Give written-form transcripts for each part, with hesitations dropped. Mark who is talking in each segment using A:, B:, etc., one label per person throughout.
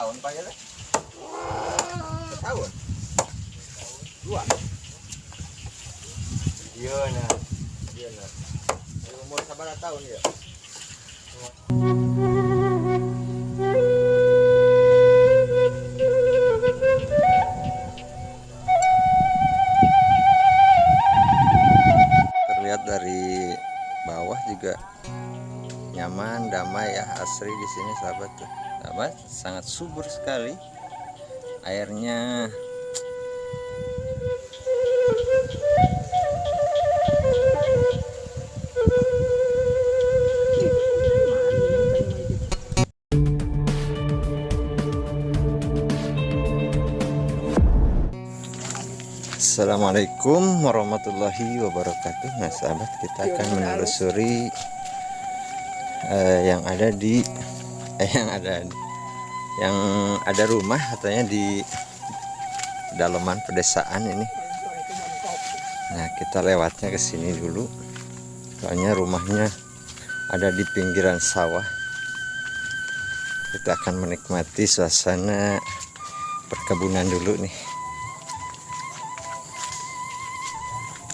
A: tahun Pak ya? Setahun. Dua. Iya nah. Iya nah. Umur sabaraha tahun ya? Terlihat dari bawah juga nyaman, damai ya, asri di sini sahabat tuh. Sahabat, sangat subur sekali airnya. Assalamualaikum warahmatullahi wabarakatuh. Nah sahabat, kita akan menelusuri yang ada rumah katanya di dalaman pedesaan ini. Nah kita lewatnya ke sini dulu, soalnya rumahnya ada di pinggiran sawah. Kita akan menikmati suasana perkebunan dulu nih.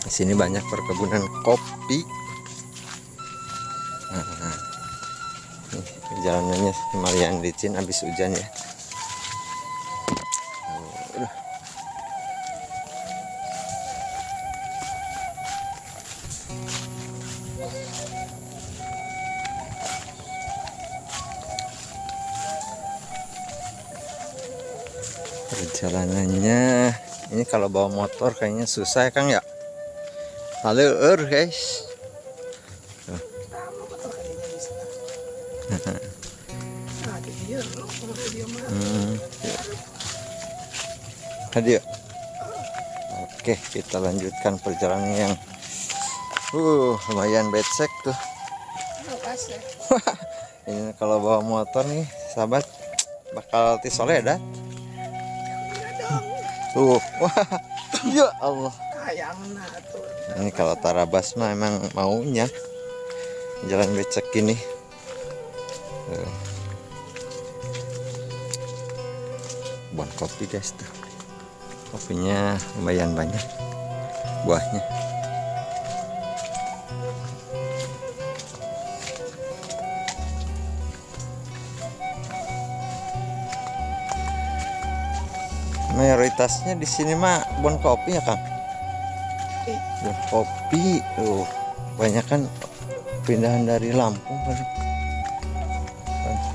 A: Di sini banyak perkebunan kopi. Nah, nih, jalanannya lumayan licin habis hujan ya. Perjalanannya ini kalau bawa motor kayaknya susah ya Kang ya. Halo guys. Hadir. Oke, kita lanjutkan perjalanan yang lumayan becek tuh. Ini kalau bawa motor nih sahabat bakal tisoledat. Tuh, wah, ya Allah. Ini kalau Tarabas mah emang maunya jalan becek gini. Buat kopi guys tuh. Kopinya lumayan banyak buahnya. Mayoritasnya di sini mah bon kopi ya Kang. Bon kopi tuh, banyak kan pindahan dari Lampung kan,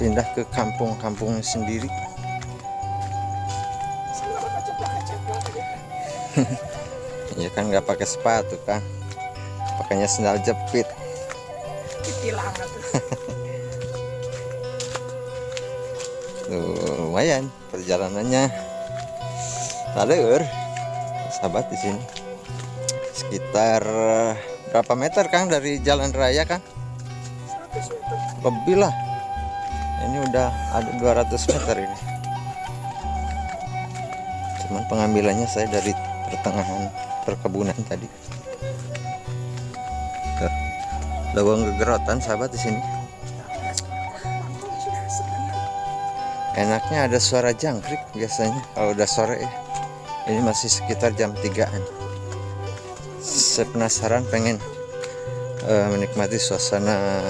A: pindah ke kampung-kampung sendiri. Ya kan nggak pakai sepatu kan, pakainya sandal jepit. Tuh, lumayan perjalanannya. Alur sahabat, di sini sekitar berapa meter Kang dari jalan raya Kang?
B: 100 meter
A: lebih lah. Ini udah ada 200 meter ini. Cuman pengambilannya saya dari pertengahan perkebunan tadi. Tuh, lawang gegerotan sahabat di sini. Enaknya ada suara jangkrik biasanya kalau udah sore ya. Ini masih sekitar jam 3-an. Saya penasaran pengen menikmati suasana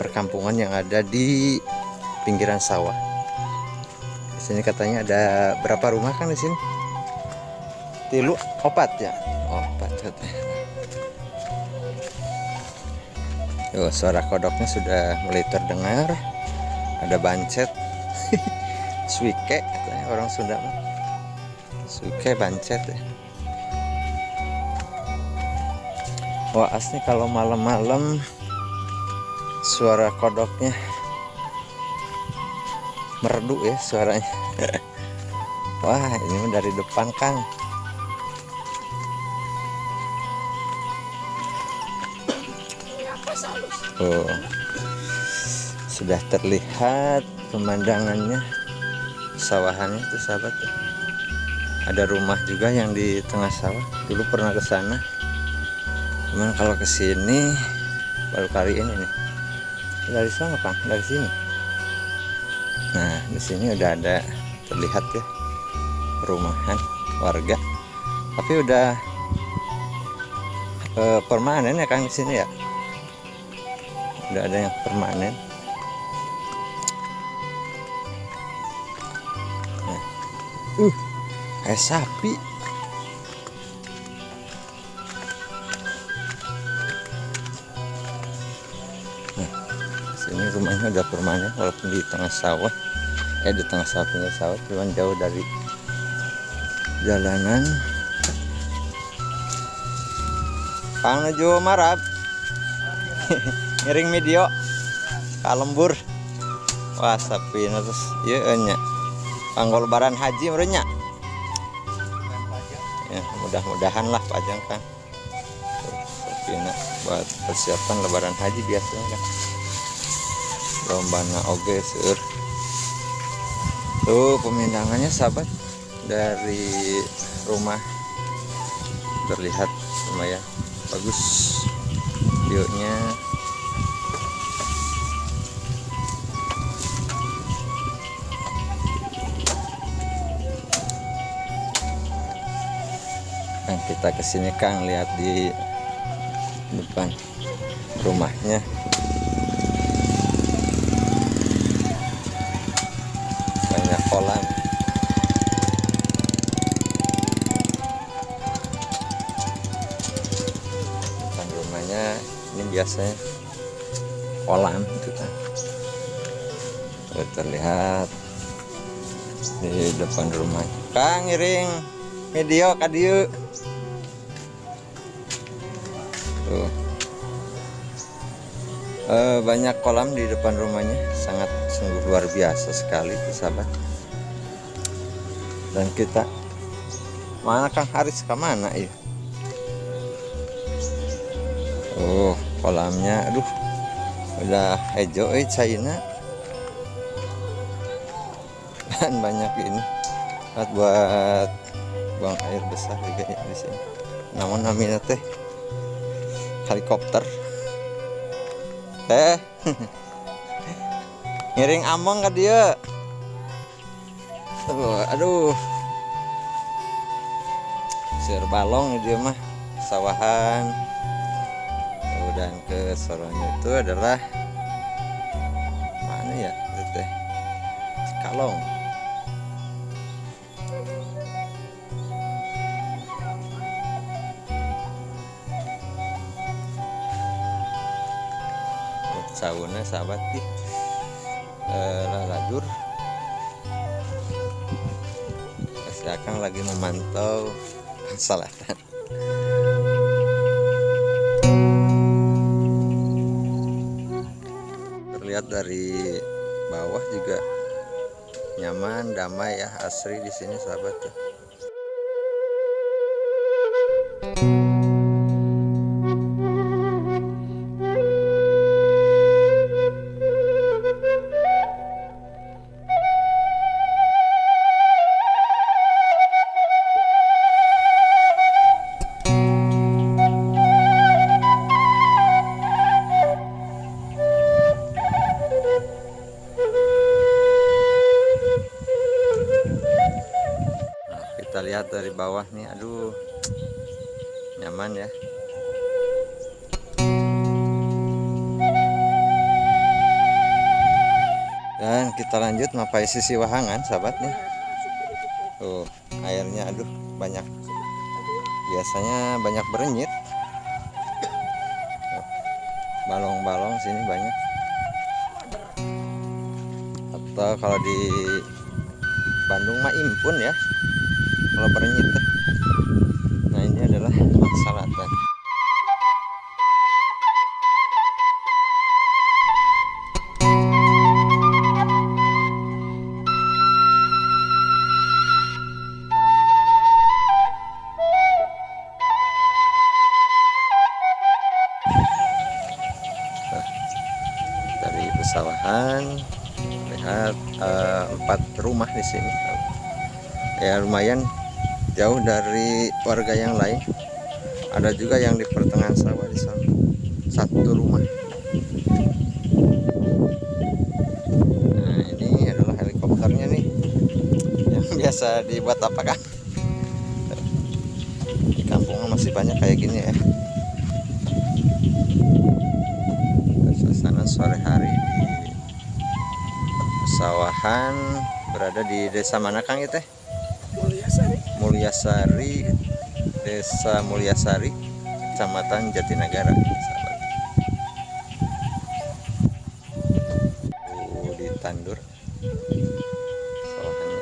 A: perkampungan yang ada di pinggiran sawah. Di sini katanya ada berapa rumah Kang di sini? 3, 4 ya? 4 katanya. Tuh, suara kodoknya sudah mulai terdengar. Ada bancet. Suike katanya orang Sunda mah. Suike bancet ya. Wah asli kalau malam-malam suara kodoknya merdu ya suaranya. Wah ini dari depan Kang. Oh, sudah terlihat pemandangannya, sawahannya tuh sahabat. Ada rumah juga yang di tengah sawah. Dulu pernah ke sana. Cuman kalau ke sini baru kali ini nih. Dari sana Kang, dari sini. Nah, di sini udah ada terlihat ya perumahan warga, tapi udah permanen ya Kang di sini ya. Udah ada yang permanen. Nah, kayak sapi. Nah, sini rumahnya udah permanen walaupun di tengah sawah. Di tengah sampingnya sawah, cuman jauh dari jalanan. Kang nuju marab ngiring video kalembur. Wah sapi terus iya nya panggol lebaran haji merenya ya, mudah-mudahan lah pajang Kang. Sapi buat persiapan lebaran haji biasanya kan lombana oge seueur. Tuh pemandangannya sahabat dari rumah terlihat lumayan bagus view-nya. Nah, kita kesini Kang lihat di depan rumahnya. Banyak kolam. Depan rumahnya ini biasanya kolam itu kan. Terlihat di depan rumah. Kang ngiring video ka dieu. Tuh. Banyak kolam di depan rumahnya, sangat sungguh luar biasa sekali tuh sahabat. Dan kita mana Kang Haris ke mana ya? Oh kolamnya, aduh udah hijau cairnya. Dan banyak ini buat buang air besar juga ya di sini. Namun namanya teh helikopter. Ngiring among ke dia. Aduh. Seur balong dia mah sawahan. Dan ke soronya itu adalah mana ya? Itu teh Cikalong. Sauna sahabat di Laladur. Pasti akan lagi memantau selatan. Terlihat dari bawah juga nyaman, damai ya, asri di sini sahabat tuh. Kita lihat dari bawah nih, aduh nyaman ya. Dan kita lanjut mapai sisi wahangan sahabat nih. Tuh airnya aduh banyak, biasanya banyak berenyit. Balong-balong sini banyak. Atau kalau di Bandung mah impun ya kalau berenyit. Nah ini adalah selatan. Dari pesawahan lihat 4 rumah di sini. Ya lumayan jauh dari warga yang lain. Ada juga yang di pertengahan sawah di sana. 1 rumah. Nah ini adalah biasa dibuat apa kan. Di kampung masih banyak kayak gini ya. Suasana sore hari di pesawahan, berada di desa mana Kang itu?
B: Mulyasari.
A: Mulyasari, Desa Mulyasari, Kecamatan Jatinegara, sahabat. Ditandur sawahannya.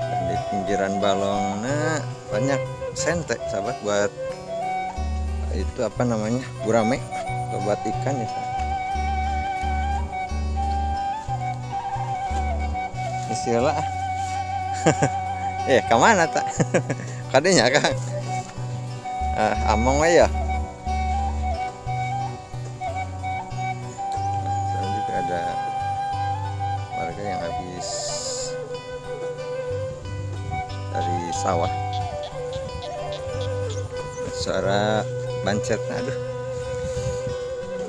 A: Dan di pinggiran balongnya banyak sentek, sahabat, buat itu apa namanya, gurame, buat ikan ya. Istilah kemana tak? Kadenya Kang? Among ya. Sekarang juga ada warga yang habis dari sawah. Suara bancetnya, aduh,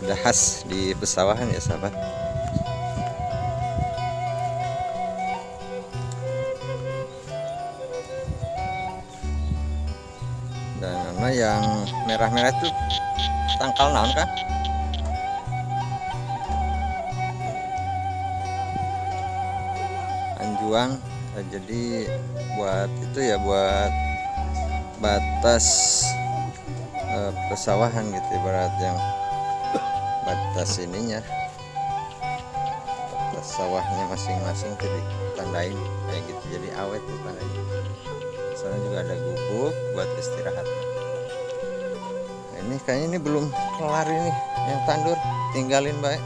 A: udah khas di pesawahan ya sahabat. Dan yang merah-merah itu tangkal naon kan? Anjuang. Jadi buat itu ya, buat batas pesawahan gitu, ibarat yang batas ininya, batas sawahnya masing-masing jadi tandain kayak gitu, jadi awet tuh tandanya. Sana juga ada gubuk buat istirahat. Nah, ini kayaknya ini belum kelar ini yang tandur, tinggalin baik.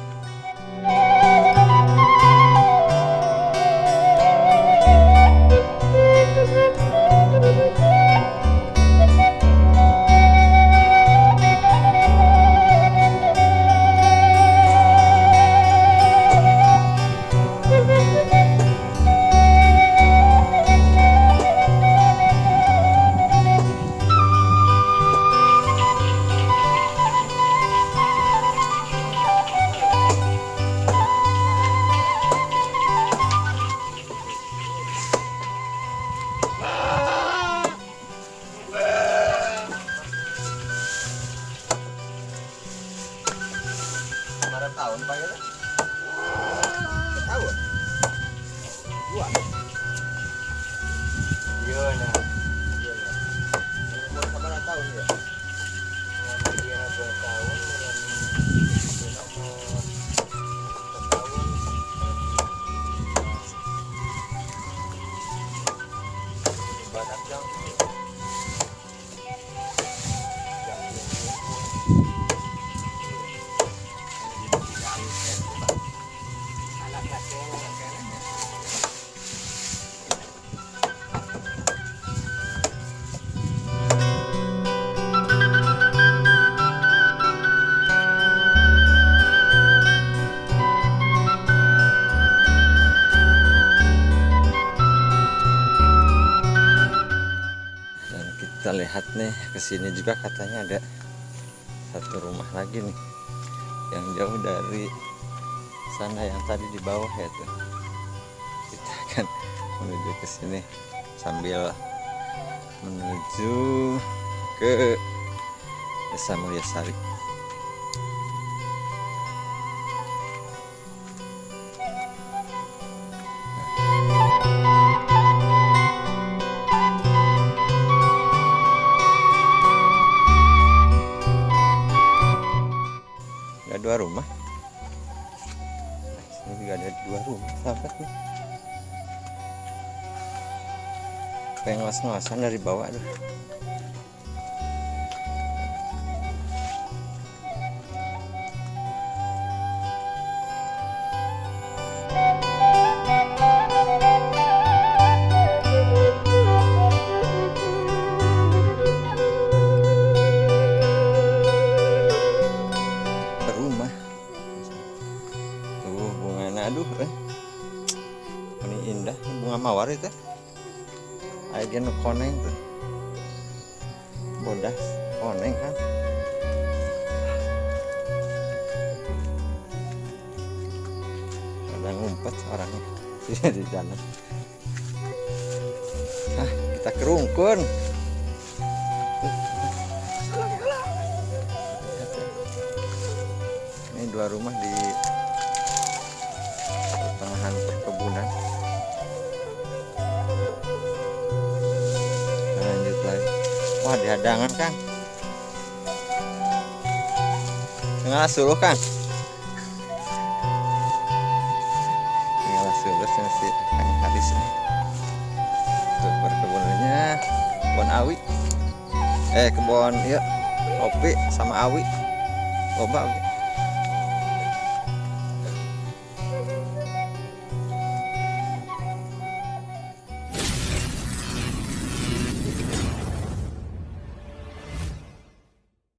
A: Tahun Pak ya? Tahun? Dua? Iya nah. Iya nah. Umur berapa tahun ya? Dia 2 tahun, banyak yang kita lihat nih, kesini juga katanya ada satu rumah lagi nih yang jauh dari sana, yang tadi di bawah ya tuh. Kita akan menuju ke sini sambil menuju ke Desa Mulyasari. Ada 2 rumah. Ini juga ada 2 rumah sahabat nih. Kayak ngelas-ngelasan dari bawah tuh. Aduh, ini indah, bunga mawar itu. Ayo koneng tuh, bodas. koneng kan. Ada ngumpet orangnya di dalam. Kita kerungkun. Ini dua rumah di pertengahan perkebunan. Lanjut lagi. Wah, di hadangan Kang. Tengah suruh Kang. Tengah suruh si Kang Haris ini. Tuh perkebunannya kebun awi. Kebun ya kopi sama awi. Loba.